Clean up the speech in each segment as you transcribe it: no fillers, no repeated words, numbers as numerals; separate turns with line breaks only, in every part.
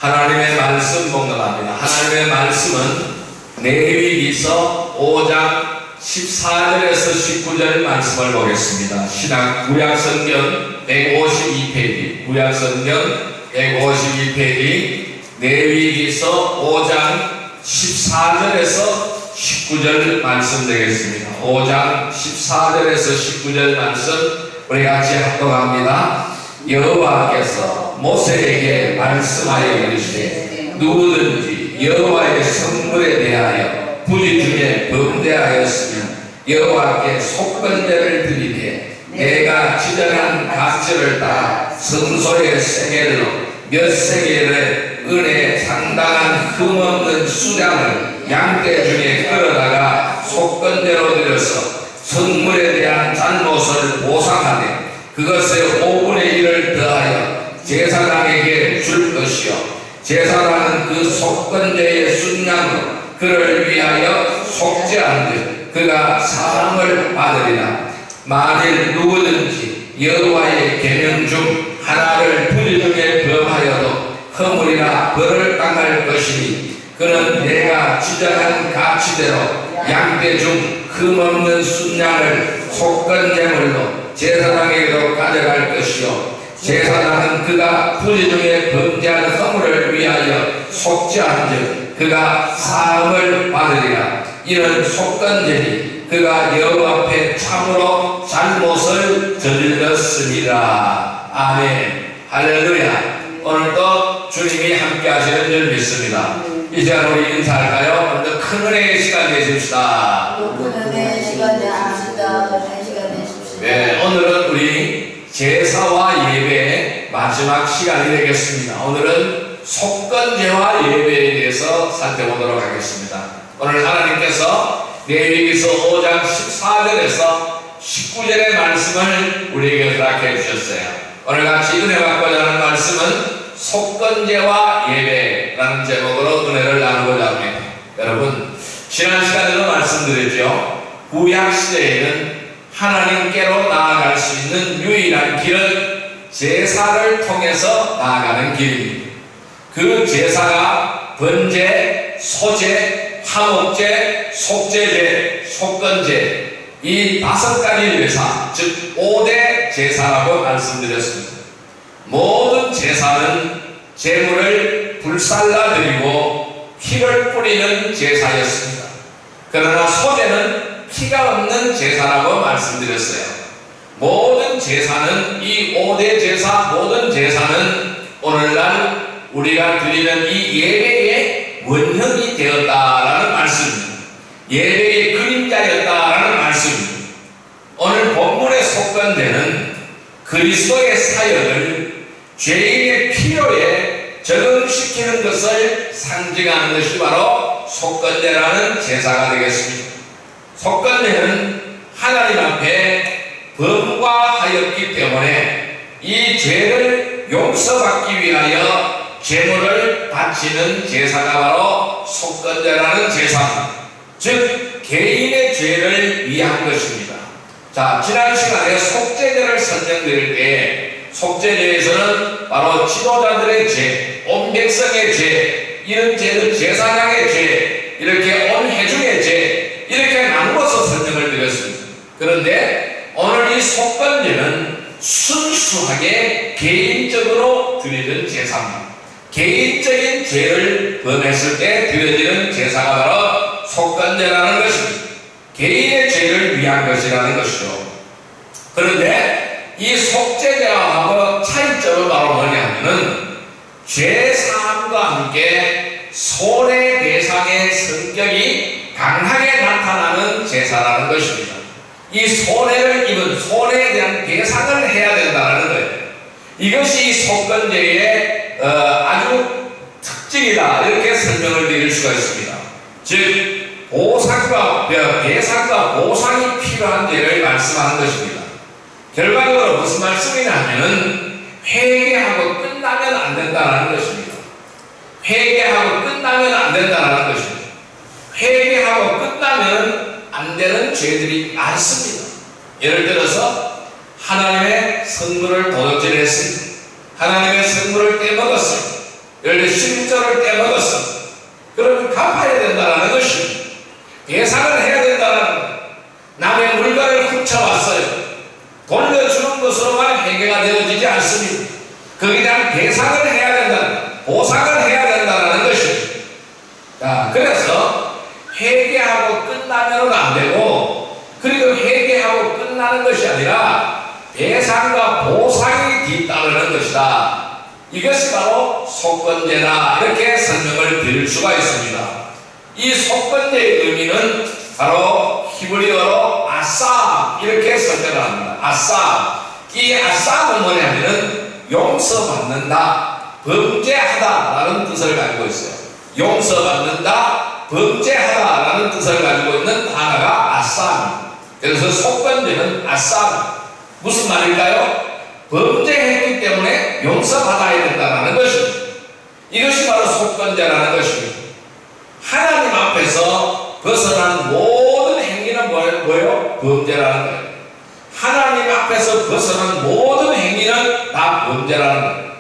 하나님의 말씀 봉독합니다. 하나님의 말씀은 레위기서 5장 14절에서 19절 말씀을 보겠습니다. 신약 구약성경 152페이지, 구약성경 152페이지, 레위기서 5장 14절에서 19절 말씀 되겠습니다. 5장 14절에서 19절 말씀 우리 같이 합독합니다. 여호와께서 모세에게 말씀하여 이르시되 누구든지 여호와의 성물에 대하여 부지 중에 범죄하였으면 여호와께 속건제를 드리되 내가 지정한 가치를 따라 성소의 세겔로 몇 세겔의 은에 상당한 흠없는 수량을 양떼 중에 끌어다가 속건제로 드려서 성물에 대한 잘못을 보상하되 그것의 5분의 1을 더하여 제사장에게 줄 것이요 제사장은 그 속건제의 순양으로 그를 위하여 속죄한즉 그가 사함을 받으리라. 만일 누구든지 여호와의 계명 중 하나를 부지 중에 범하여도 허물이나 벌을 당할 것이니 그는 내가 지정한 가치대로 양떼 중 흠없는 순양을 속건제물로 제사장에게로 가져갈 것이요 제사장은 그가 부지 중에 범죄한 허물을 위하여 속죄한즉 그가 사함을 받으리라. 이는 속건제니 그가 여호와 앞에 참으로 잘못을 저질렀습니다. 아멘. 할렐루야. 오늘도 주님이 함께 하시는 줄 믿습니다. 이제 우리 인사할까요? 먼저 큰 은혜의 시간 내십시다.
큰 은혜의 시간 내십시다. 큰 시간 내십시다.
네, 오늘은 우리 제사와 예배의 마지막 시간이 되겠습니다. 오늘은 속건제와 예배에 대해서 살펴보도록 하겠습니다. 오늘 하나님께서 레위기서 5장 14절에서 19절의 말씀을 우리에게 허락해 주셨어요. 오늘 같이 은혜 받고자 하는 말씀은 속건제와 예배라는 제목으로 은혜를 나누고자 합니다. 여러분, 지난 시간에도 말씀드렸죠. 구약시대에는 하나님께로 나아갈 수 있는 유일한 길은 제사를 통해서 나아가는 길입니다. 그 제사가 번제, 소제, 화목제, 속죄제, 속건제 이 5가지 제사, 즉 5대 제사라고 말씀드렸습니다. 모든 제사는 제물을 불살라 드리고 피를 뿌리는 제사였습니다. 그러나 소제는 피가 없는 제사라고 말씀드렸어요. 모든 제사는 이 5대 제사, 모든 제사는 오늘날 우리가 드리는 이 예배의 원형이 되었다라는 말씀입니다. 예배의 그림자였다라는 말씀입니다. 오늘 본문의 속건제는 그리스도의 사역을 죄인의 필요에 적응시키는 것을 상징하는 것이 바로 속건제라는 제사가 되겠습니다. 속건제는 하나님 앞에 범과하였기 때문에 이 죄를 용서받기 위하여 제물을 바치는 제사가 바로 속건제라는 제사입니다. 즉 개인의 죄를 위한 것입니다. 자, 지난 시간에 속죄제를 설명드릴 때 속죄제에서는 바로 지도자들의 죄, 온 백성의 죄, 이런 죄는 제사장의 죄, 이렇게 온 회중의 죄 이렇게 나누어서 설명을 드렸습니다. 그런데 오늘 이 속건제는 순수하게 개인적으로 드리는 제사입니다. 개인적인 죄를 범했을 때 드려지는 제사가 바로 속건제라는 것입니다. 개인의 죄를 위한 것이라는 것이죠. 그런데 이 속죄제하고 차이점은 바로 뭐냐면은 죄사함과 함께 손해배상의 성격이 강하게 나타나는 제사라는 것입니다. 이 손해를 입은 손해에 대한 배상을 해야 된다는 거예요. 이것이 이 속건제의 아주 특징이다 이렇게 설명을 드릴 수가 있습니다. 즉 보상과 배상과 보상이 필요한 죄를 말씀하는 것입니다. 결과적으로 무슨 말씀이냐면은 회개하고 끝나면 안 된다는 것입니다. 회개하고 끝나면 안 된다는 것입니다. 회개하고 끝나면 안 되는 죄들이 많습니다. 예를 들어서 하나님의 선물을 도둑질했습니다. 하나님의 선물을 떼먹었습니다. 예를 들어 11조를 떼먹었어. 그러면 갚아야 된다는 것입니다. 배상을 해야 된다는 거예요. 남의 물건을 훔쳐왔어요. 돌려주는 것으로만 해결가 되어지지 않습니다. 거기에 대한 배상을 해야 된다, 보상을 해야 된다는 것입니다. 자, 그래서 회개하고 끝나면 안 되고, 그리고 회개하고 끝나는 것이 아니라 배상과 보상이 뒤따르는 것이다. 이것이 바로 속건제다, 이렇게 설명을 드릴 수가 있습니다. 이 속건제의 의미는 바로 히브리어로 아싸, 이렇게 설명을 합니다. 아싸. 이 아싸는 뭐냐면은 용서받는다, 범죄하다라는 뜻을 가지고 있어요. 용서받는다, 범죄하다라는 뜻을 가지고 있는 단어가 아싸입니다. 그래서 속건제는 아싸입니다. 무슨 말일까요? 범죄했기 때문에 용서받아야 된다는 것입니다. 이것이 바로 속건제라는 것입니다. 하나님 앞에서 벗어난 모든 행위는 뭐예요? 범죄라는 거예요. 하나님 앞에서 벗어난 모든 행위는 다 범죄라는 거예요.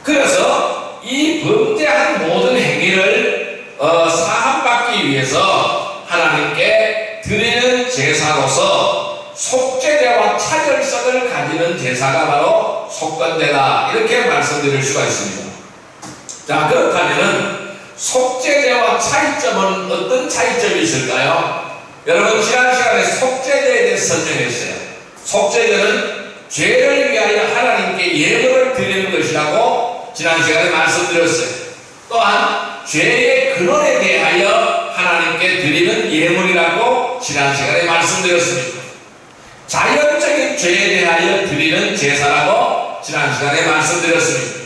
그래서 이 범죄한 모든 행위를 사함받기 위해서 하나님께 드리는 제사로서 속죄제와 차별성을 가지는 제사가 바로 속건제다, 이렇게 말씀드릴 수가 있습니다. 자, 그렇다면 속죄제와 차이점은 어떤 차이점이 있을까요? 여러분, 지난 시간에 속죄제에 대해서 설명했어요. 속죄제는 죄를 위하여 하나님께 예물을 드리는 것이라고 지난 시간에 말씀드렸어요. 또한 죄의 근원에 대하여 하나님께 드리는 예물이라고 지난 시간에 말씀드렸습니다. 자연적인 죄에 대하여 드리는 제사라고 지난 시간에 말씀드렸습니다.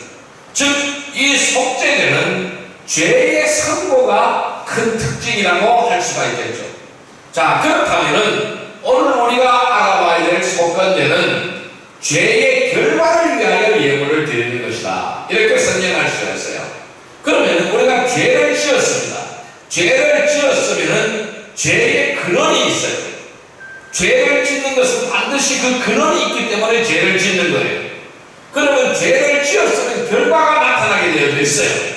즉, 이 속죄제는 죄의 선고가 큰 특징이라고 할 수가 있겠죠. 자, 그렇다면 오늘 우리가 알아봐야 될 속건제는 죄의 결과를 위하여 예물을 드리는 것이다, 이렇게 설명할 수가 있어요. 그러면 우리가 죄를 지었습니다. 죄를 지었으면 죄의 근원이 있어요. 죄를 짓는 것은 반드시 그 근원이 있기 때문에 죄를 짓는 거예요. 그러면 죄를 지었으면 결과가 나타나게 되어 있어요.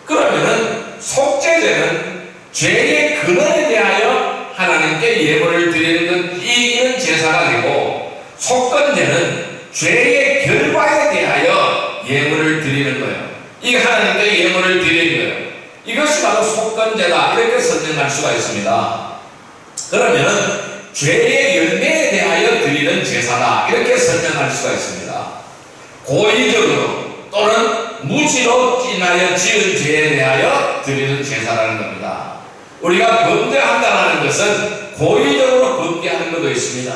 그러면은 속죄제는 죄의 근원에 대하여 하나님께 예물을 드리는 이기는 제사가 되고, 속건제는 죄의 결과에 대하여 예물을 드리는 거예요. 이게 하나님께 예물을 드리는 거예요. 이것이 바로 속건제다, 이렇게 설명할 수가 있습니다. 그러면 죄의 열매에 대하여 드리는 제사다, 이렇게 설명할 수가 있습니다. 고의적으로 또는 무지로 인하여 지은 죄에 대하여 드리는 제사라는 겁니다. 우리가 범죄한다는 것은 고의적으로 범죄하는 것도 있습니다.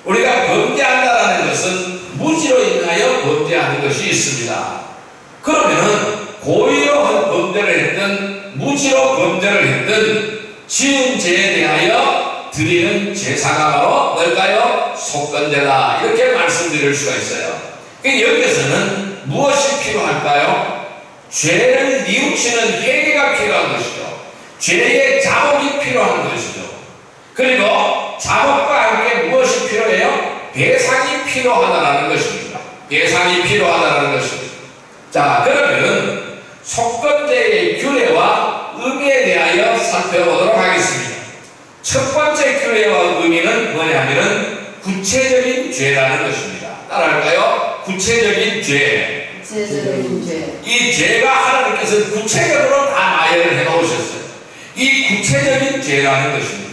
우리가 범죄한다는 것은 무지로 인하여 범죄하는 것이 있습니다. 그러면 고의로 범죄를 했든 무지로 범죄를 했든 지은 죄에 대하여 드리는 제사가 바로 뭘까요? 속건제다, 이렇게 말씀드릴 수가 있어요. 여기에서는 무엇이 필요할까요? 죄를 뉘우치는 회개가 필요한 것이죠. 죄의 자복이 필요한 것이죠. 그리고 자복과 함께 무엇이 필요해요? 배상이 필요하다는 것입니다. 배상이 필요하다는 것입니다. 자, 그러면 속건제의 규례와 의미에 대하여 살펴보도록 하겠습니다. 첫 번째 규례와 의미는 뭐냐면은 구체적인 죄라는 것입니다. 따라할까요? 구체적인 죄.
구체적인 죄.
이 죄가 하나님께서 구체적으로 다 나열을 해 놓으셨어요. 이 구체적인 죄라는 것입니다.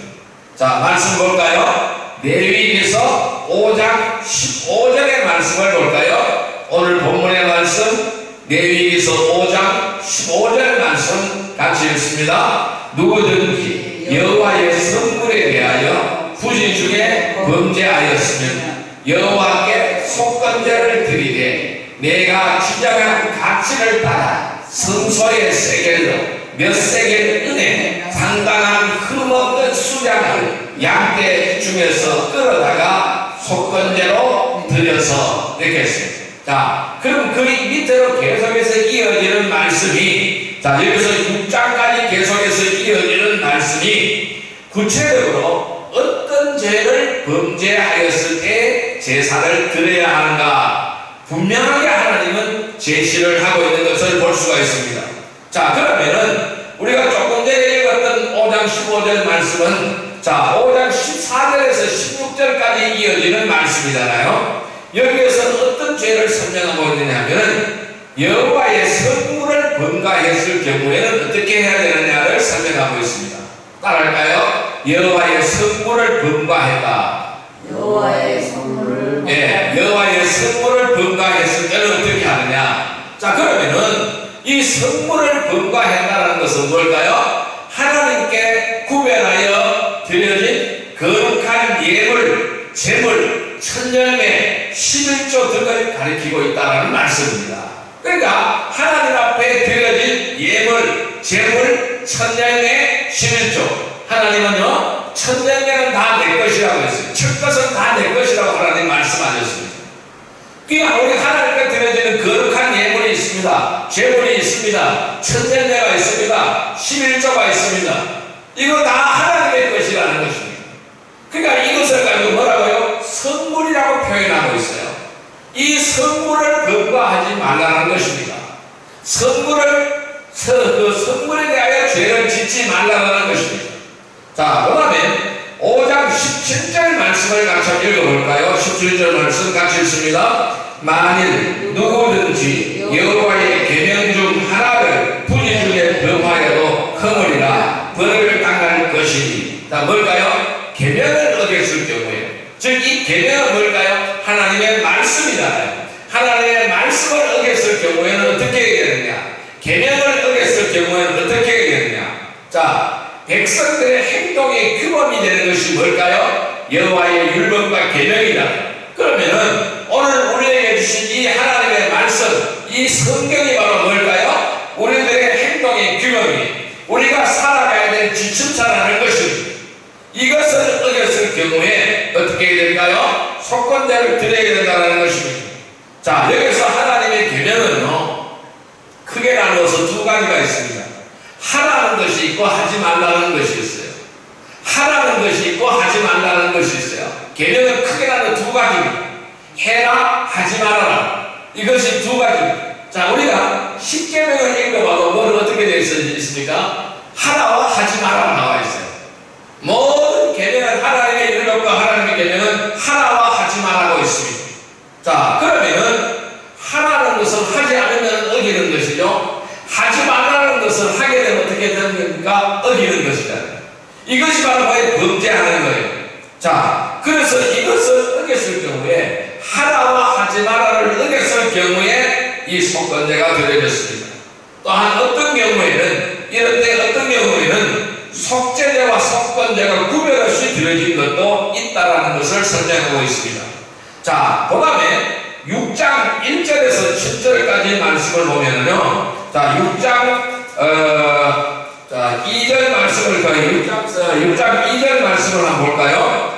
자, 말씀 볼까요? 레위기서 5장 15절의 말씀을 볼까요? 오늘 본문의 말씀, 레위기서 5장 15절 말씀 같이 읽습니다. 누구든지 여호와의 성물에 대하여 후지 중에 범죄하였으면 여호와께 속건제를 드리되 내가 지정한 가치를 따라 성소의 세겔로 몇 세겔 은에 상당한 흠없는 수량을 양떼 중에서 끌어다가 속건제로 드려서 이렇게 했습니다. 자, 그럼 그 밑으로 계속해서 이어지는 말씀이, 자, 여기서 6장까지 계속해서 이어지는 말씀이 구체적으로 어떤 죄를 범죄하였을 때 제사를 드려야 하는가, 분명하게 하나님은 제시를 하고 있는 것을 볼 수가 있습니다. 자, 그러면은 우리가 조금 전에 읽었던 5장 15절 말씀은 자, 5장 14절에서 16절까지 이어지는 말씀이잖아요. 여기에서는 어떤 죄를 설명하고 있느냐 하면은 여호와의 성물을 범가했을 경우에는 어떻게 해야 되느냐를 설명하고 있습니다. 따라할까요? 여호와의 성물을 범가했다.
여호와의 성물을
여호와의 성물을 범가했을 때는 어떻게 하느냐? 자, 그러면은 이 성물을 범가했다는 것은 뭘까요? 하나님께 구별하여 드려진 거룩한 예물, 제물, 천열매, 11조 등을 가리키고 있다는 말씀입니다. 그러니까 하나님 앞에 드려진 예물, 제물, 천열매, 11조. 하나님은요, 천열매는 다 내 것이라고 했어요. 첫 것은 다 내 것이라고 하나님 말씀하셨습니다. 그러니까 우리 하나님께 드려지는 거룩한 예물이 있습니다. 제물이 있습니다. 천열매가 있습니다. 11조가 있습니다. 이거 다 하나님의 것이라는 것입니다. 그러니까 이것을 가지고 뭐라고요? 성물이라고 표현하고 있어요. 이 성물을 범가하지 말라는 것입니다. 성물에 대하여 죄를 짓지 말라는 것입니다. 자, 그 다음에 5장 17절 말씀을 같이 읽어볼까요? 17절 말씀 같이 읽습니다. 만일 누구든지 여호와의 계명 중 하나를 부지 중에 범하여도 허물이라 벌을 당할 것이니. 자, 뭘까요? 계명을 어겼을 경우에, 즉 이 계명은 뭘까요? 하나님의 말씀이잖아요. 하나님의 말씀을 어겼을 경우에는 어떻게 해야 되느냐? 계명을 어겼을 경우에는 어떻게 해야 되느냐? 자, 백성들의 행동의 규범이 되는 것이 뭘까요? 여호와의 율법과 계명이다. 그러면은 오늘 우리에게 주신 이 하나님의 말씀, 이 성경이 바로 뭘까요? 우리들의 행동의 규범이, 우리가 살아가야 될 지침사라는 것입니다. 이것을 어겼을 경우에 어떻게 해야 될까요? 속건제를 드려야 된다는 것입니다. 자, 여기서 하나님의 계명은요, 크게 나누어서 두 가지가 있습니다. 하라는 것이 있고 하지 말라는 것이 있어요. 하라는 것이 있고 하지 말라는 것이 있어요. 계명은 크게 나누어 두 가지입니다. 해라, 하지 말아라. 이것이 두 가지입니다. 자, 우리가 10계명을 읽어봐도 뭘 어떻게 되어 있습니까? 하라와 하지 말아라 나와 있어요. 모든 계명은 하나님의 율법과 하나님의 계명은 하라와 하지 말라고 있습니다. 자, 그러면은 하라는 것을 하지 않으면 어기는 것이죠. 하지 말라는 것을 하게 되면 어떻게 되는 겁니까? 어기는 것이다. 이것이 바로 뭐예요? 범죄하는 거예요. 자, 그래서 이것을 어겼을 경우에, 하라와 하지 말라를 어겼을 경우에 이 속건제가 드려졌습니다. 또한 어떤 경우에는, 이런데 어떤 경우에는 속죄제와 속건제가 구별 없이 드려진 것도 있다라는 것을 설명하고 있습니다. 자, 그 다음에 6장 1절에서 7절까지 말씀을 보면은요, 자, 6장 2절 말씀을 6장 2절 말씀을 한번 볼까요?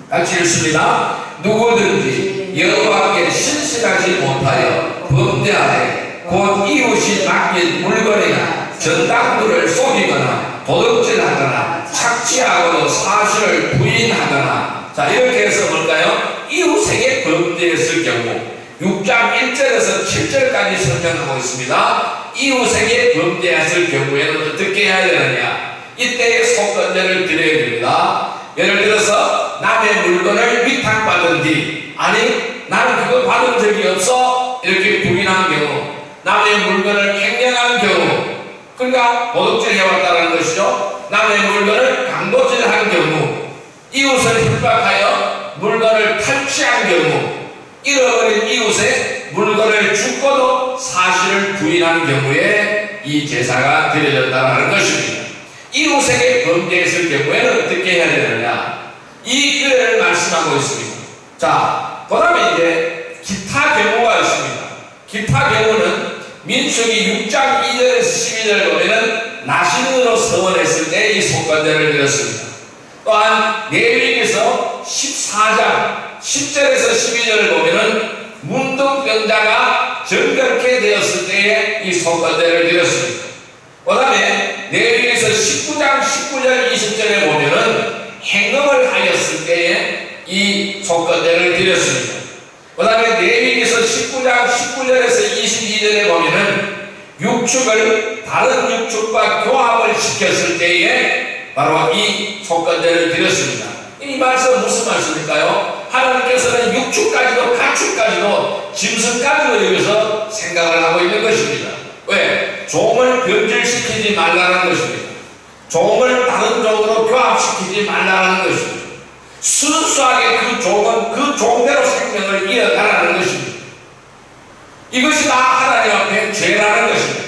같이 읽습니다. 누구든지 여호와께 신실하지 못하여 범죄하되 곧 이웃이 맡긴 물건이나 전당부를 속이거나 도둑질하거나 착취하고도 사실을 부인하거나, 자, 이렇게 해서 뭘까요? 이웃에게 범죄했을 경우, 6장 1절에서 7절까지 설명하고 있습니다. 이웃에게 범죄했을 경우에는 어떻게 해야 되느냐? 이때에 속건제를 드려야 됩니다. 예를 들어서 남의 물건을 위탁받은 뒤, 아니 나는 그거 받은 적이 없어 이렇게 부인한 경우, 남의 물건을 횡령한 경우, 그러니까 도둑질 해왔다는 것이죠. 남의 물건을 강도질한 경우, 이웃을 협박하여 물건을 탈취한 경우, 잃어버린 이웃의 물건을 죽고도 사실을 부인한 경우에 이 제사가 드려졌다는 것입니다. 이웃에게 범죄했을 경우에는 어떻게 해야 되느냐? 이 규례를 말씀하고 있습니다. 자, 그 다음에 이제 기타 경우가 있습니다. 기타 경우는 민수기 6장 2절에서 12절 보면은 나신으로 서원했을 때 이 속건제를 드렸습니다. 또한 레위기서 14장 10절에서 12절을 보면은 문둥병자가 정결케 되었을 때에 이 속건제를 드렸습니다. 그 다음에 레위기서 19장 19절 20절에 보면은 행음을 하였을 때에 이 속건제를 드렸습니다. 그 다음에 레위기서 19장 19절에서 22절 12절에 보면은 육축을 다른 육축과 교합을 시켰을 때에 바로 이 속건제를 드렸습니다. 이 말씀 무슨 말씀일까요? 하나님께서는 육축까지도 가축까지도 짐승까지도 여기서 생각을 하고 있는 것입니다. 왜? 종을 변질시키지 말라는 것입니다. 종을 다른 종으로 교합시키지 말라는 것입니다. 순수하게 그 종은 그 종대로 생명을 이어가라는 것입니다. 이것이 다 하나님 앞에 죄라는 것입니다.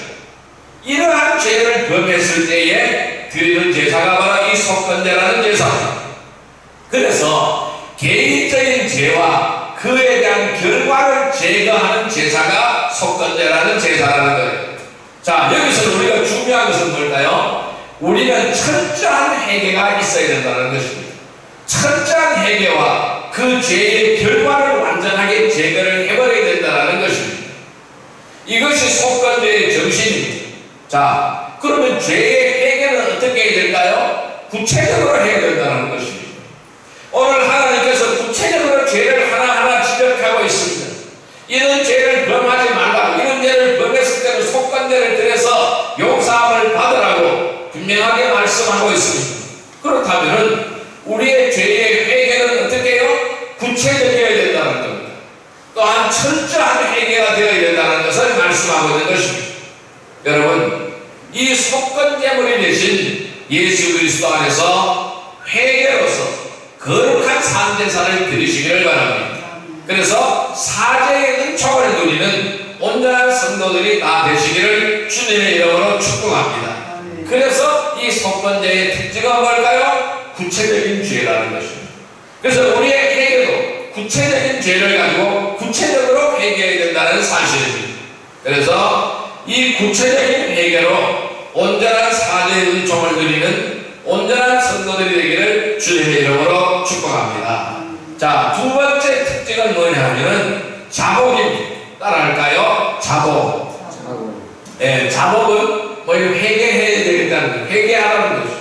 이러한 죄를 범했을 때에 드리는 제사가 바로 이 속건제라는 제사입니다. 그래서 개인적인 죄와 그에 대한 결과를 제거하는 제사가 속건제라는 제사라는 거예요. 자, 여기서 우리가 중요한 것은 뭘까요? 우리는 철저한 회개가 있어야 된다는 것입니다. 철저한 회개와 그 죄의 결과를 완전하게 제거를 해버려야 된다는 것입니다. 이것이 속건제의 정신입니다. 자, 그러면 죄의 회개는 어떻게 해야 될까요? 구체적으로 해야 된다는 것입니다. 오늘 하나님께서 구체적으로 죄를 하나하나 지적하고 있습니다. 이런 죄를 범하지 말라고, 이런 죄를 범했을 때는 속건제를 드려서 용서함을 받으라고 분명하게 말씀하고 있습니다. 그렇다면 우리의 죄의 회개는 어떻게 해요? 구체적이어야 된다는 겁니다. 또한 철저한 회개가 되어야 된다는 것을 말씀하고 있는 것입니다. 여러분, 이 속건제물이 되신 예수 그리스도 안에서 회개로서 거룩한 산제사를 드리시기를 바랍니다. 그래서 사죄의 은총을 누리는 온전한 성도들이 다 되시기를 주님의 이름으로 축복합니다. 그래서 이 속건제의 특징은 뭘까요? 구체적인 죄라는 것입니다. 그래서 우리의 회개도 구체적인 죄를 가지고 구체적으로 회개해야 된다는 사실입니다. 그래서 이 구체적인 회개로 온전한 사죄의 은총을 누리는 온전한 성도들이 되기를 주님의 이름으로 축복합니다. 자, 두 번째 특징은 뭐냐 하면은 자복입니다. 따라할까요? 자복. 예, 자복은 뭐 회개해야 되겠다는 거예요. 회개하라는 것이죠.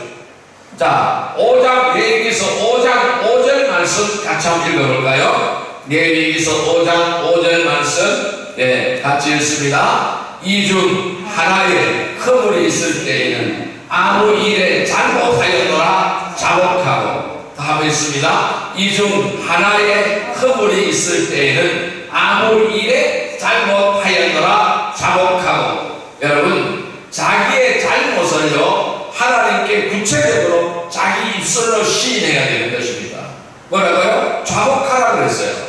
자, 5장 레위기서 5장 5절 말씀 같이 한번 읽어볼까요? 레위기서 5장 5절 말씀, 네, 같이 읽습니다. 이 중 하나에 허물이 있을 때에는 아무 일에 잘못하였노라 자복하고, 다음에 있습니다. 이 중 하나에 허물이 있을 때에는 아무 일에 잘못하였노라 자복하고. 여러분, 자기의 잘못을요 하나님께 구체적으로 자기 입술로 시인해야 되는 것입니다. 뭐라고요? 자복하라 그랬어요.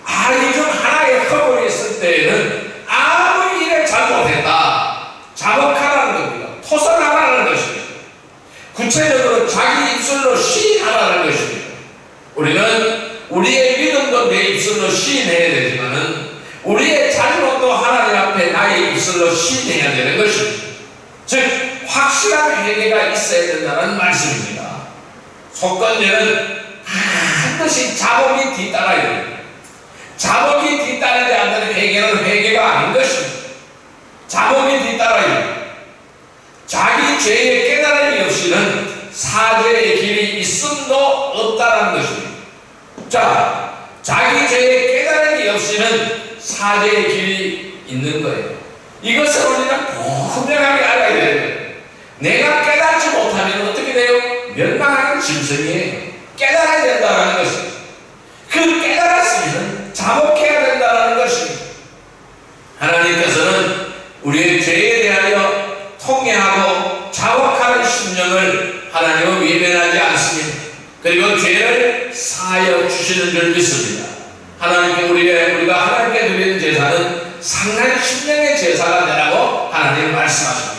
이 중 하나의 허물이 있을 때에는 아무 일에 잘못했다, 자복하라는 겁니다. 토설하라는 것입니다. 구체적으로 자기 입술로 시인하라는 것입니다. 우리는 우리의 믿음도 내 입술로 시인해야 되지만은 우리의 잘못도 하나님 앞에 나의 입술로 시인해야 되는 것입니다. 즉 확실한 회개가 있어야 된다는 말씀입니다. 속건제는 반드시 자복이 뒤따라야 됩니다. 자복이 뒤따르지 않는 회개는 회개가 아닌 것입니다. 자복이 뒤따라야 됩니다. 자기 죄의 깨달음이 없이는 사죄의 길이 있음도 없다는 것입니다. 자, 자기 죄의 깨달음이 없이는 사죄의 길이 있는 거예요. 이것을 우리는 분명하게 알아야 돼요. 내가 깨닫지 못하면 어떻게 돼요? 멸망하는 짐승이에요. 깨달아야 된다는 것입니다. 그 깨달았으면 자복해야 된다는 것입니다. 하나님께서는 우리의 죄에 대하여 통회하고 자복하는 심령을 하나님은 외면하지 않습니다. 그리고 죄를 사하여 주시는 줄 믿습니다. 하나님께 우리가 하나님께 드리는 제사는 상난 심령의 제사가 되라고 하나님 말씀하십니다.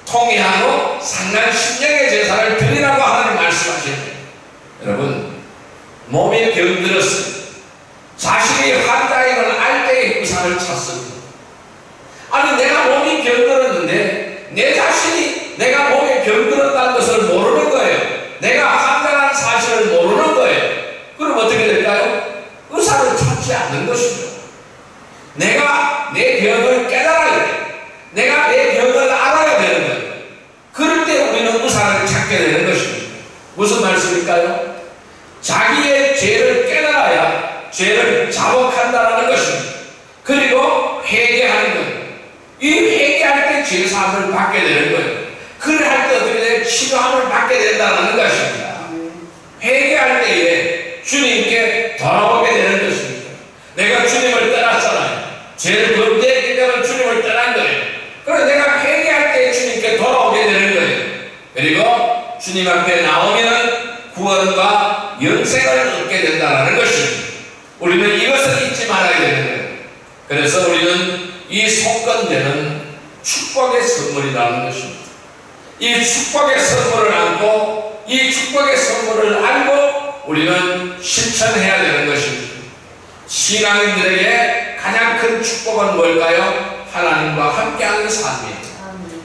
통회하고 상난 심령의 제사를 드리라고 하나님 말씀하십니다. 여러분, 몸이 병들었습니다. 자신이 환자인 걸 알 때의 의사를 찾습니다. 아니, 내가 몸이 병들었는데 내 자신이 내가 몸이 병들었다는 것을 모르는 거예요. 내가 환자라는 사실을 모르는 거예요. 그럼 어떻게 될까요? 의사를 찾지 않는 것이죠. 내가 내 병을 깨달아야 돼요. 내가 내 병을 알아야 되는 거예요. 그럴 때 우리는 의사를 찾게 되는 것입니다. 무슨 말씀일까요? 자기의 죄를 깨달아야 죄를 자복한다는 것입니다. 그리고 회개하는 거예요. 죄사함을 받게 되는 거예요. 그래 할 때 어떻게 돼요? 치료함을 받게 된다는 것입니다. 회개할 때에 주님께 돌아오게 되는 것입니다. 내가 주님을 떠났잖아요. 죄를 범죄했기 때문에 주님을 떠난 거예요. 그래서 내가 회개할 때 주님께 돌아오게 되는 거예요. 그리고 주님 앞에 나오면 구원과 영생을 얻게 된다는 것입니다. 우리는 이것을 잊지 말아야 되는 거예요. 그래서 우리는 이 속건되는 축복의 선물이라는 것입니다. 이 축복의 선물을 안고 이 축복의 선물을 알고 우리는 실천해야 되는 것입니다. 신앙인들에게 가장 큰 축복은 뭘까요? 하나님과 함께하는 삶이에요.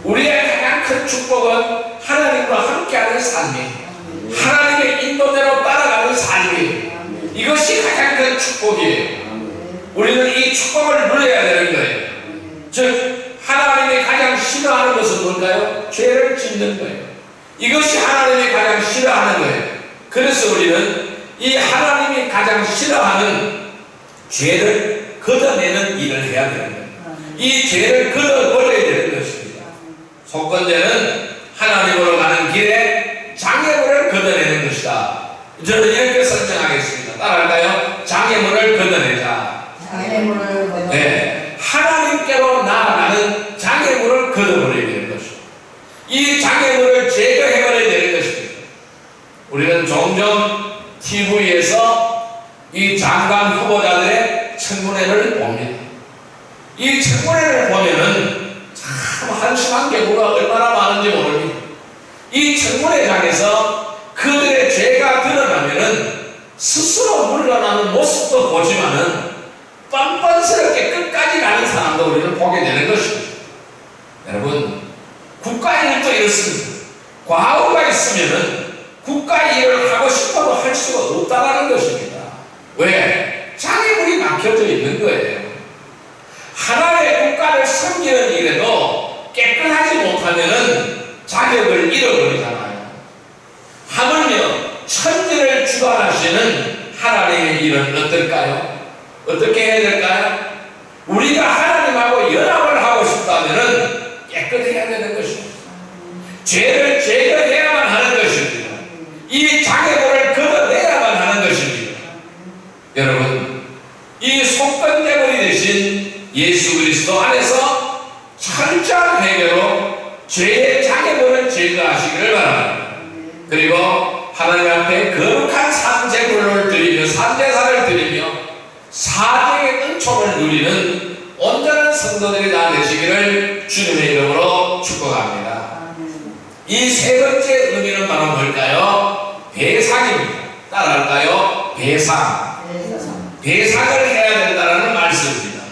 우리의 가장 큰 축복은 하나님과 함께하는 삶이에요. 하나님의 인도대로 따라가는 삶이에요. 이것이 가장 큰 축복이에요. 우리는 이 축복을 누려야 되는 거예요. 즉 하나님이 가장 싫어하는 것은 뭘까요? 죄를 짓는 거예요. 이것이 하나님이 가장 싫어하는 거예요. 그래서 우리는 이 하나님이 가장 싫어하는 죄를 걷어내는 일을 해야 되는 거예요. 이 죄를 걷어버려야 되는 것입니다. 속건제는 하나님으로 가는 길에 장애물을 걷어내는 것이다. 저는 이렇게 설정하겠습니다. 따라할까요? 장애물을 걷어내자.
장애물을 걷어내자.
네, 하나님께로 나아가는 장애물을 걷어버려야 되는 것입니다. 이 장애물을 제거해버려야 되는 것입니다. 우리는 종종 TV에서 이 장관 후보자들의 청문회를 봅니다. 이 청문회를 보면은 참 한심한 경우가 얼마나 많은지 모릅니다. 이 청문회장에서 그들의 죄가 드러나면은 스스로 물러나는 모습도 보지만은 뻔뻔스럽게 끝까지 가는 사람도 우리는 보게 되는 것입니다. 여러분, 국가 일도 이렇습니다. 과오가 있으면은 국가 일을 하고 싶어도 할 수가 없다는 것입니다. 왜? 장애물이 막혀져 있는 거예요. 하나의 국가를 섬기는 일에도 깨끗하지 못하면은 자격을 잃어버리잖아요. 하물며 천지를 주관하시는 하나님의 일은 어떨까요? 어떻게 해야 될까요? 우리가 하나님하고 연합을 하고 싶다면은 깨끗해야 되는 것입니다. 죄를 제거해야만 하는 것입니다. 이 장애물을 걷어내야만 하는 것입니다. 여러분, 이 속건제물이 되신 예수 그리스도 안에서 철저한 회개로 죄의 장애물을 제거하시기를 바랍니다. 그리고 하나님 앞에 거룩한 산제물을 드리며 산제사를 드리며 사죄의 은총을 누리는 온전한 성도들이 다 되시기를 주님의 이름으로 축복합니다. 이 세 번째 의미는 바로 뭘까요? 배상입니다. 따라할까요? 배상. 배상을 해야 된다는 말씀입니다.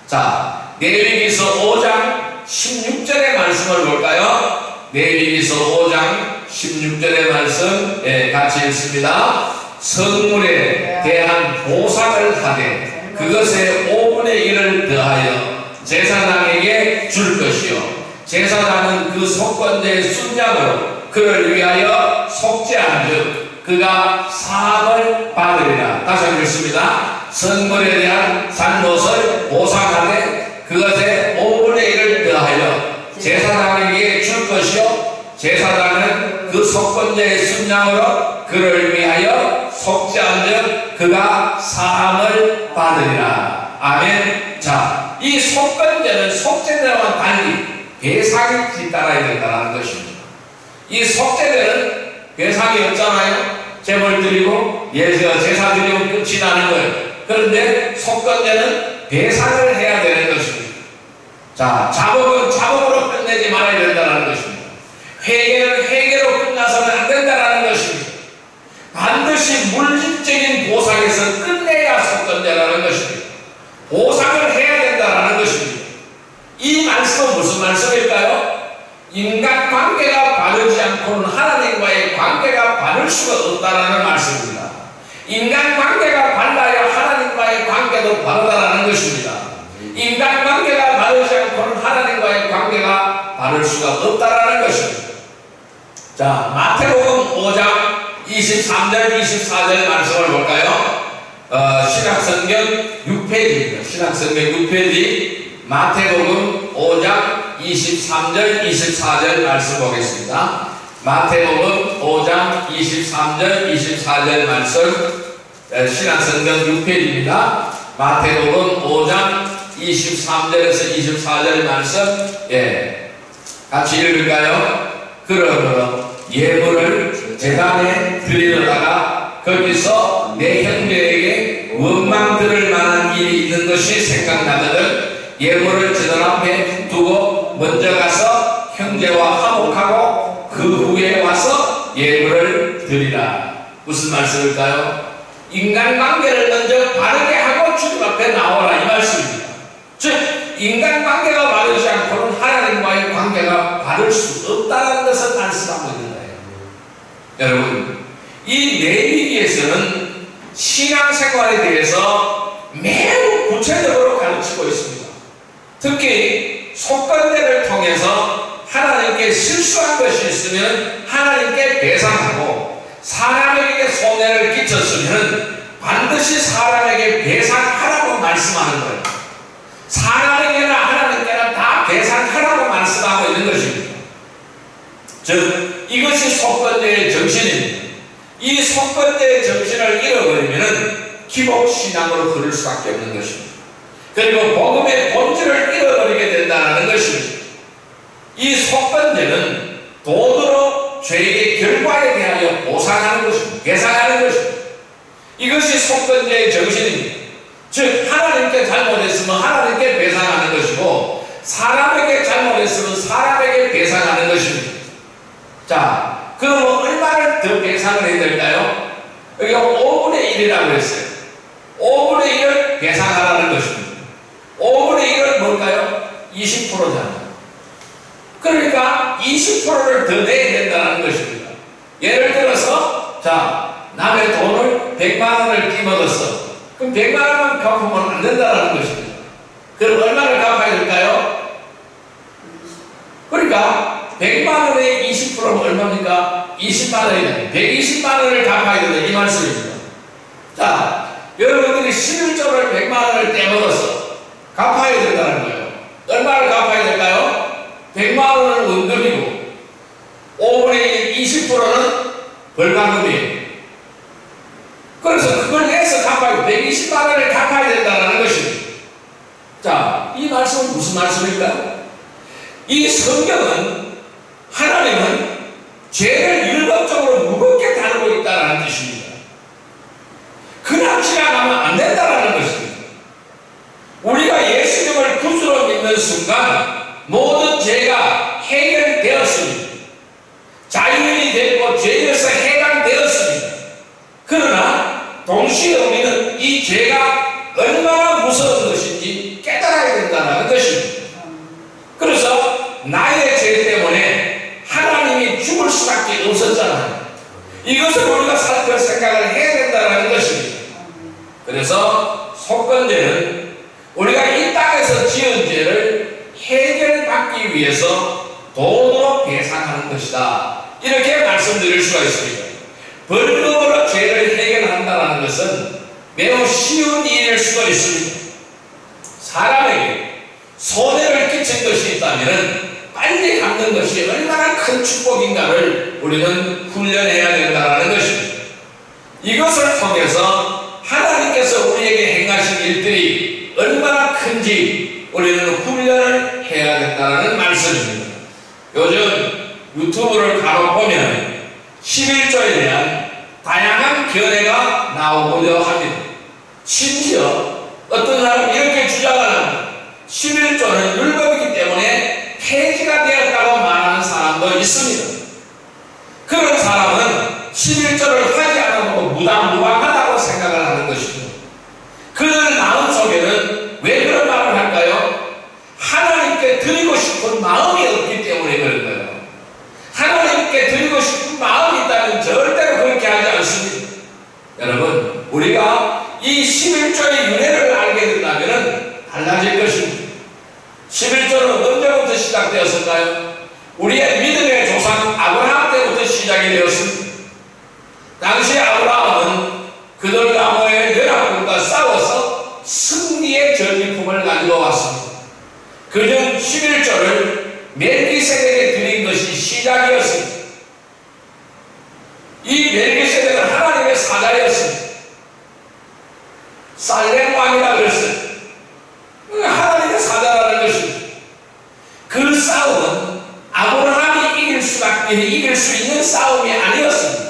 자, 레위기서 5장 16절의 말씀을 볼까요? 레위기서 5장 16절의 말씀, 같이 읽습니다. 성물에 대한 보상을 하되 그것의 5분의 1을 더하여 제사장에게 줄 것이요 제사장은 그 속건제의 순양으로 그를 위하여 속죄한즉 그가 사함을 받으리라. 다시 한번 읽습니다. 성물에 대한 잘못을 보상하되 그것의 5분의 1을 더하여 제사장에게 줄 것이요 제사장은 그 속건제의 순양으로 그를 위하여 속죄한즉 그가 사함을 받으리라. 아멘. 자, 이 속건제는 속죄제와는 달리 배상이 뒤따라야 된다는 것입니다. 이 속죄제는 배상이 없잖아요. 제물 드리고 제사 드리면 끝이 나는 거예요. 그런데 속건제는 배상을 해야 되는 것입니다. 자, 자복은 자복으로 끝내지 말아야 된다는 것입니다. 회개는 회개로 끝나서는 안 된다는 것입니다. 반드시 물질적인 보상에서 끝내야 속건제라는 것입니다. 보상을 해야 된다는 것입니다. 이 말씀은 무슨 말씀일까요? 인간관계가 바르지 않고는 하나님과의 관계가 바를 수가 없다는 말씀입니다. 인간관계가 발라야 하나님과의 관계도 바르다는 것입니다. 인간관계가 바르지 않고는 하나님과의 관계가 바를 수가 없다는 것입니다. 자, 마태복음 5장 23절 24절 말씀을 볼까요? 신약성경 6페이지입니다. 신약성경 6페이지 마태복음 5장 23절, 24절 말씀 보겠습니다. 마태복음 5장 23절, 24절 말씀, 신약성경 6페이지입니다. 마태복음 5장 23절에서 24절 말씀, 같이 읽을까요? 그러므로 예물을 제단에 드리려다가 거기서 내 형제에게 원망 들을 만한 일이 있는 것이 생각나거든 예물을 제단 앞에 두고 먼저 가서 형제와 화목하고 그 후에 와서 예물을 드리라. 무슨 말씀일까요? 인간관계를 먼저 바르게 하고 주님 앞에 나오라 이 말씀입니다. 즉 인간관계가 바르지 않고는 하나님과의 관계가 바를 수 없다는 것을 말씀하고 있는 거예요. 여러분, 이 레위기에서는 신앙생활에 대해서 매우 구체적으로 가르치고 있습니다. 특히 속건제를 통해서 하나님께 실수한 것이 있으면 하나님께 배상하고 사람에게 손해를 끼쳤으면 반드시 사람에게 배상하라고 말씀하는 거예요. 사람에게나 하나님께나 다 배상하라고 말씀하고 있는 것입니다. 즉 이것이 속건제의 정신입니다. 이 속건제의 정신을 잃어버리면 기복신앙으로 흐를 수밖에 없는 것입니다. 그리고 복음의 본질을 잃어버리게 된다는 것입니다. 이 속건제는 돈으로 죄의 결과에 대하여 보상하는 것입니다. 배상하는 것입니다. 이것이 속건제의 정신입니다. 즉 하나님께 잘못했으면 하나님께 배상하는 것이고 사람에게 잘못했으면 사람에게 배상하는 것입니다. 자, 그럼 얼마를 더 배상을 해야 될까요? 여기가 5분의 1이라고 했어요. 5분의 1을 배상하라는 것입니다. 5분의 1은 뭘까요? 20%잖아요. 그러니까 20%를 더 내야 된다는 것입니다. 예를 들어서 자, 남의 돈을 100만 원을 끼먹었어. 그럼 100만 원만 갚으면 안 된다는 것입니다. 그럼 얼마를 갚아야 될까요? 그러니까 100만 원의 20%는 얼마입니까? 20만 원이다. 120만 원을 갚아야 된다 이 말씀입니다. 자, 여러분들이 11조를 100만 원을 떼먹어서 갚아야 된다는 거예요. 얼마를 갚아야 될까요? 100만 원은 원금이고 5분의 20%는 벌금이에요. 그래서 그걸 내서 갚아야 120만 원을 갚아야 된다는 것입니다. 자, 이 말씀은 무슨 말씀일까요? 이 성경은 하나님은 죄를 율법적으로 무겁게 다루고 있다는 뜻입니다. 그냥 지나가면 안 된다는 것입니다. 우리가 예수님을 구주로 믿는 순간 모든 죄가 해결되었습니다. 자유인이 되고 죄에서 해방되었습니다. 그러나 동시에 우리는 이 죄가 얼마나 무서운 것인지 깨달아야 된다는 것입니다. 그래서 나의 죄 때문에 하나님이 죽을 수밖에 없었잖아요. 이것을 우리가 살펴 생각을 해야 된다는 것입니다. 그래서 속건제는 우리가 이 땅에서 지은 죄를 해결받기 위해서 돈으로 배상하는 것이다. 이렇게 말씀드릴 수가 있습니다. 벌금으로 죄를 해결한다는 것은 매우 쉬운 일일 수도 있습니다. 사람에게 손해를 끼친 것이 있다면 빨리 갚는 것이 얼마나 큰 축복인가를 우리는 훈련해야 된다는 것입니다. 이것을 통해서 하나님께서 우리에게 행하신 일들이 얼마나 큰지 우리는 훈련을 해야 된다는 말씀입니다. 요즘 유튜브를 간혹 보면 11조에 대한 다양한 견해가 나오고자 합니다. 심지어 어떤 사람은 이렇게 주장을 합니다. 11조는 율법이기 때문에 폐지가 되었다고 말하는 사람도 있습니다. 그런 사람은 11조를 하지 않아도 무당무방하다고 생각을 하는 것입니다. 그들 마음속에는 왜 그런 말을 할까요? 하나님께 드리고 싶은 마음이 없기 때문에 그런 거예요. 하나님께 드리고 싶은 마음이 있다면 절대로 그렇게 하지 않습니다. 여러분, 우리가 이 11조의 윤회를 알게 된다면 달라질 것입니다. 11조는 언제부터 시작되었을까요? 우리의 믿음의 조상 아브라함 때부터 시작이 되었습니다. 당시 아브라함은 왕이었습니다. 이 멜기세덱은 하나님의 사자였습니다. 살렘 왕이라 그랬어요. 하나님의 사자라는 것입니다. 그 싸움은 아브라함이 이길 수 있는 싸움이 아니었습니다.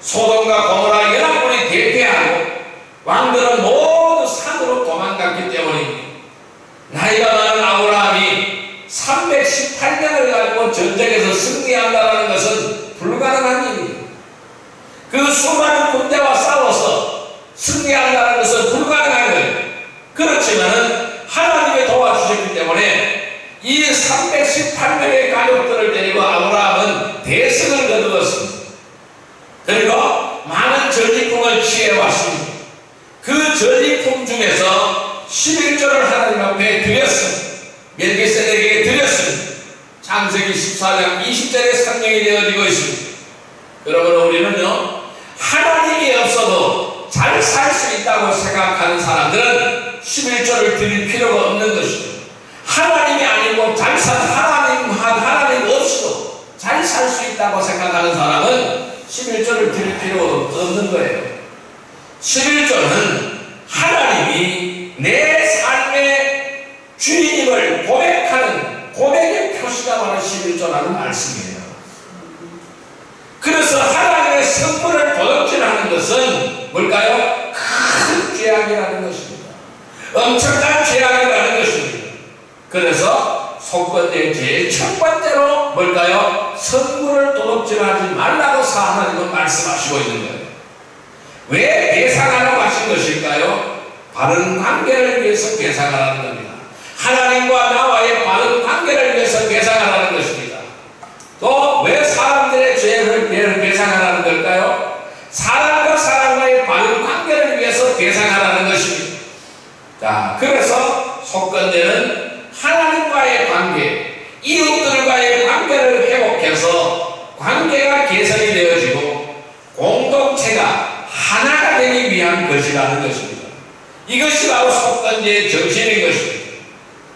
소돔과 고모라 연합군이 대패하고 왕들은 모두 산으로 도망갔기 때문입니다. 나이가 많은 아브라함이 318년을 가지고 전쟁에서 승리한다는 것은 불가능한 일입니다. 그 수많은 군대와 싸워서 승리한다는 것은 불가능한 거예요. 그렇지만은 하나님이 도와주셨기 때문에 이 318명의 가족들을 데리고 아브라함은 대승을 거두었습니다. 그리고 많은 전리품을 취해왔습니다. 그 전리품 중에서 11조를 하나님 앞에 드렸습니다. 멜기세덱에게 드렸습니다. 창세기 14장 20절에 상명이 되어지고 있습니다. 그러므로 우리는요, 하나님이 없어도 잘 살 수 있다고 생각하는 사람들은 11조를 드릴 필요가 없는 것입니다. 하나님이 아니고 하나님 없이도 잘 살 수 있다고 생각하는 사람은 11조를 드릴 필요가 없는 거예요. 11조는 하나님이 내 삶의 주인임을 고백하는 고백의 표시가 바로 11조라는 말씀이에요. 그래서 하나님의 선물을 도둑질하는 것은 뭘까요? 큰 죄악이라는 것입니다. 엄청난 죄악이라는 것입니다. 그래서 속건제 제일 첫 번째로 뭘까요? 선물을 도둑질하지 말라고 하나님은 말씀하시고 있는 거예요. 왜 배상하라고 하신 것일까요? 바른 관계를 위해서 배상하라는 겁니다. 하나님과 나와의 바른 관계를 위해서 배상하라는 것입니다. 또 왜 사람들의 죄를 배상하라는 걸까요? 사람과 사람과의 바른 관계를 위해서 배상하라는 것입니다. 자, 그래서 속건제는 하나님과의 관계, 이웃들과의 관계를 회복해서 관계가 개선이 되어지고 공동체가 하나가 되기 위한 것이라는 것입니다. 이것이 바로 속건제의 정신인 것입니다.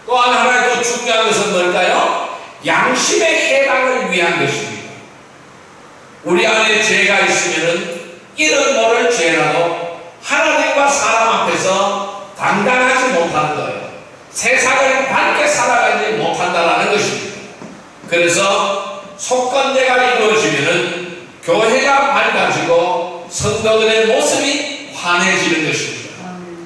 또한 하나 더 중요한 것은 뭘까요? 양심의 해방을 위한 것입니다. 우리 안에 죄가 있으면은 이런 모를 죄라도 하나님과 사람 앞에서 당당하지 못하는 거예요. 세상을 밝게 살아가지 못한다는 것입니다. 그래서 속건제가 이루어지면은 교회가 밝아지고 성도들의 모습이 환해지는 것입니다.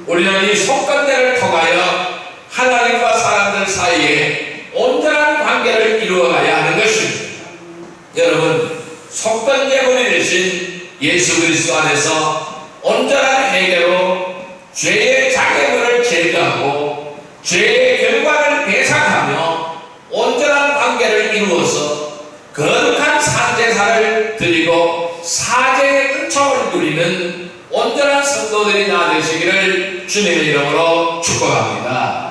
우리는 이 속건제를 통하여 하나님과 사람들 사이에 온전한 관계를 이루어가야 하는 것입니다. 여러분, 속건제물이 되신 예수 그리스도 안에서 온전한 회개로 죄의 장애물을 제거하고 죄의 결과를 배상하며 온전한 관계를 이루어서 거룩한 산제사를 드리고 사제의 은총을 누리는 온전한 성도들이 되시기를 주님의 이름으로 축복합니다.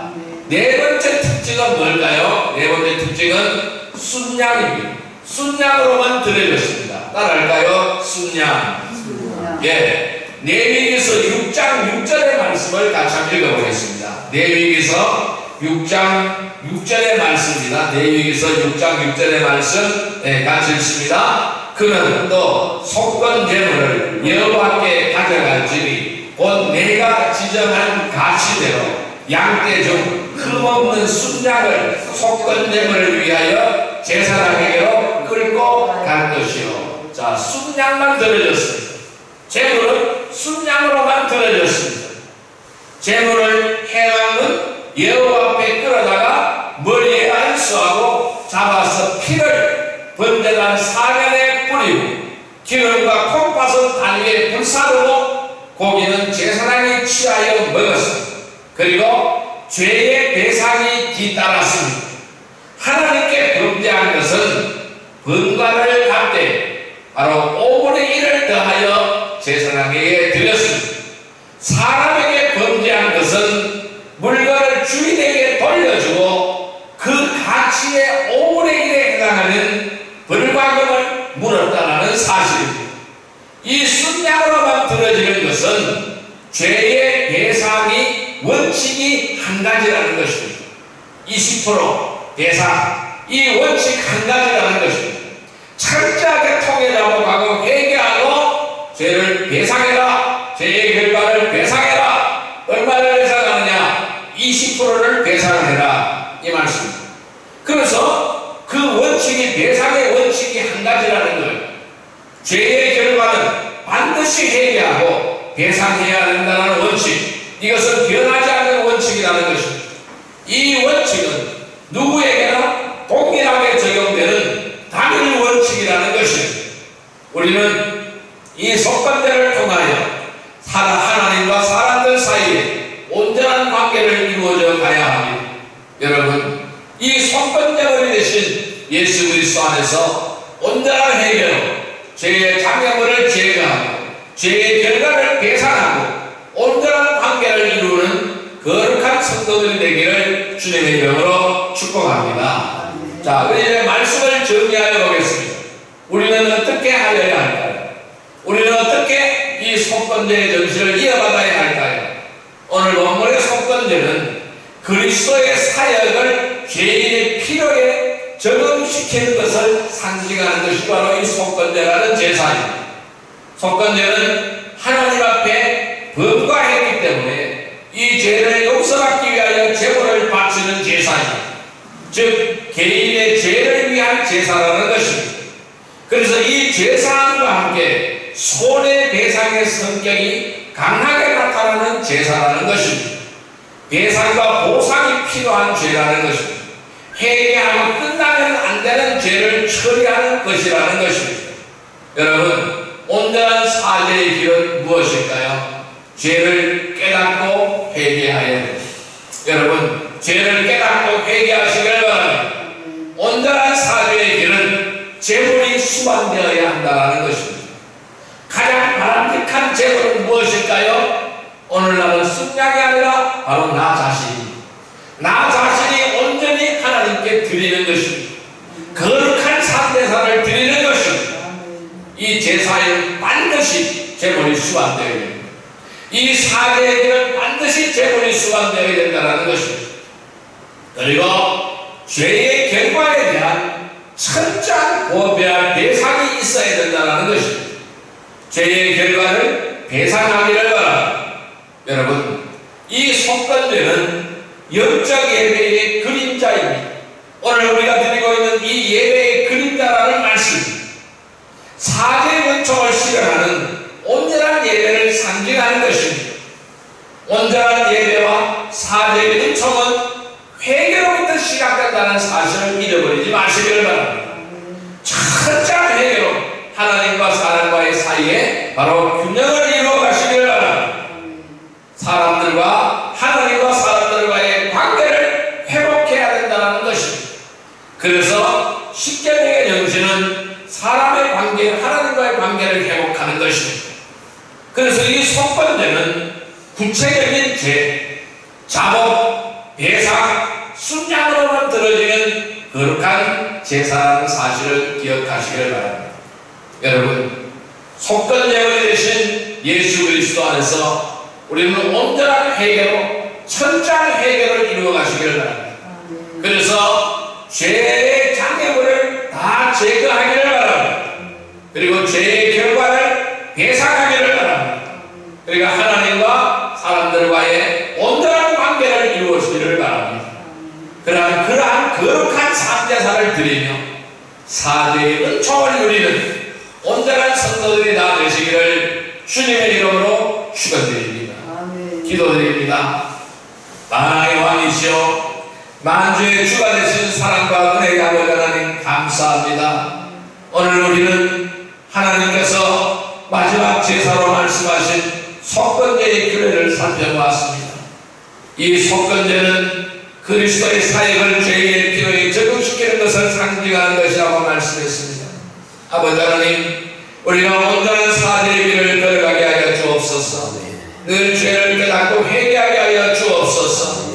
네 번째 특징은 뭘까요? 네 번째 특징은 순양입니다. 순양으로만 드려졌습니다. 따라할까요? 순양. 예. 레위기서 6장 6절의 말씀을 같이 한번 읽어보겠습니다. 레위기서 6장 6절의 말씀입니다. 레위기서 6장 6절의 말씀 같이 읽습니다. 그는 또 속건제물을 여호와께 가져갈지니 곧 내가 지정한 가시대로 양떼 중 흠없는 순양을 속건제물을 위하여 제사장에게로 끌고 갈 것이요. 자, 순양만 드려졌습니다. 제물은 순양으로만 드려졌습니다. 제물을 해왕은 여호와 앞에 끌어다가 머리에 안수하고 잡아서 피를 번제단 사면에 뿌리고 기름과 콩팥은 단위에 불사르고 고기는 제사장이 취하여 먹었습니다. 그리고 죄의 배상이 뒤따랐습니다. 하나님께 범죄한 것은 번관을 갚되 바로 5분의 1을 더하여 제사장에게 드렸습니다. 사람에게 범죄한 것은 물건을 주인에게 돌려주고 그 가치의 5분의 1에 해당하는 벌과금을 물었다는 사실입니다. 이 순양으로만 들어지는 것은 죄의 배상이 원칙이 한 가지라는 것입니다. 20% 배상, 이 원칙 한 가지라는 것입니다. 배상의 원칙이 한 가지라는 거예요. 죄의 결과는 반드시 회개하고 배상해야 된다는 원칙, 이것은 변하지 않는 원칙이라는 것입니다. 이 원칙은 누구에게나 동일하게 적용되는 단일 원칙이라는 것입니다. 우리는 이 속건제를 통하여 하나님과 사람들 사이에 온전한 관계를 이루어져 가야 합니다. 여러분, 이 속건제물이 되신 예수 그리스도 안에서 온전한 회개로 죄의 장애물을 제거하고 죄의 결과를 배상하고 온전한 관계를 이루는 거룩한 성도들이 되기를 주님의 이름으로 축복합니다. 자, 우리 이제 말씀을 정리하여 보겠습니다. 우리는 어떻게 하여야 할까요? 우리는 어떻게 이 속건제의 정신을 이어받아야 할까요? 오늘 본문의 속건제는 그리스도의 사역을 죄인의 필요에 적응시키는 것을 상징하는 것이 바로 이 속건제라는 제사입니다. 속건제는 하나님 앞에 범과했기 때문에 이 죄를 용서받기 위하여 제물을 바치는 제사입니다. 즉 개인의 죄를 위한 제사라는 것입니다. 그래서 이 제사함과 함께 손해배상의 성격이 강하게 나타나는 제사라는 것입니다. 배상과 보상이 필요한 죄라는 것입니다. 회개하고 끝나면 안 되는 죄를 처리하는 것이라는 것입니다. 여러분, 온전한 사죄의 길은 무엇일까요? 죄를 깨닫고 회개하여야 됩니다. 여러분, 죄를 깨닫고 회개하시길 바랍니다. 온전한 사죄의 길은 제물이 수반되어야 한다는 것입니다. 가장 바람직한 제물은 무엇일까요? 오늘날은 순양이 아니라 바로 나 자신입니다. 나 자신이 온전히 하나님께 드리는 것입니다. 거룩한 산제사를 드리는 것입니다. 이 제사에는 반드시 제물이 수반되어야 됩니다. 이 사죄에는 반드시 제물이 수반되어야 된다는 것입니다. 그리고 죄의 결과에 대한 철저한 고배와 배상이 있어야 된다는 것입니다. 죄의 결과를 배상하기를 바랍니다. 여러분, 이 속건제는 영적 예배의 그림자입니다. 오늘 우리가 드리고 있는 이 예배의 그림자라는 말씀입니다. 사죄 원총을 실현하는 온전한 예배를 상징하는 것입니다. 온전한 예배와 사죄의 원총은 회개로부터 시작된다는 사실을 잊어버리지 마시기를 바랍니다. 철저한 회개로 하나님과 사람과의 사이에 바로 균형을 이루어 가시기를 바랍니다. 사람들과 하나님과 사람들과의 관계를 회복해야 된다는 것입니다. 그래서 십계명의 정신은 사람의 관계, 하나님과의 관계를 회복하는 것입니다. 그래서 이 속건제는 구체적인 죄, 자복, 배상, 순양으로만 들어지는 거룩한 제사라는 사실을 기억하시기를 바랍니다. 여러분, 속건제물이 되신 예수 그리스도 안에서 우리는 온전한 회개로 철저한 회개를 이루어 가시기를 바랍니다. 그래서 죄의 장애물을 다 제거하기를 바랍니다. 그리고 죄의 결과를 배상하기를 바랍니다. 그러니까 하나님과 사람들과의 온전한 관계를 이루시기를 바랍니다. 그러한 거룩한 산제사를 드리며 사죄의 은총을 누리는 온전한 성도들이 다 되시기를 주님의 이름으로 축원드립니다. 기도드립니다. 만왕의 왕이시오, 만주의 주가 되신 사랑과 은혜의 아버지 하나님, 감사합니다. 오늘 우리는 하나님께서 마지막 제사로 말씀하신 속건제의 규례를 살펴보았습니다. 이 속건제는 그리스도의 사역을 죄인의 필요에 적응시키는 것을 상징하는 것이라고 말씀했습니다. 아버지 하나님, 우리가 온전한 사죄의 길을 걸어가게 하여 주옵소서. 늘 죄를 깨닫고 회개하게 하여 주옵소서.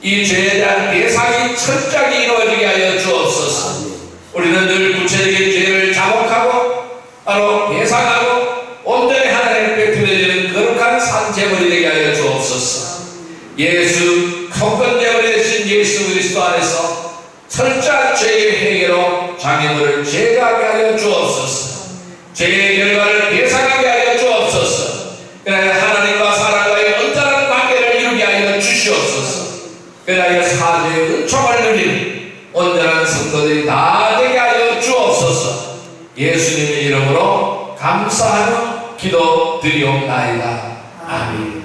이 죄에 대한 배상이 철저하게 이루어지게 하여 주옵소서. 우리는 늘 구체적인 죄를 자복하고 바로 배상하고 온전히 하나님 앞에 드려지는 거룩한 산제물이 되게 하여 주옵소서. 예수 속건제물이 되신 예수 그리스도 안에서 철저한 죄의 회개로 장애물을 제거하게 하여 주옵소서. 죄의 결과를 배상하게 하여 주옵소서. 그러나 하나님과 사람과의 온전한 관계를 이루게 하여 주시옵소서. 그러나 사죄의 은총을 누리는 온전한 성도들이 다 되게 하여 주옵소서. 예수님의 이름으로 감사하며 기도 드리옵나이다. 아멘.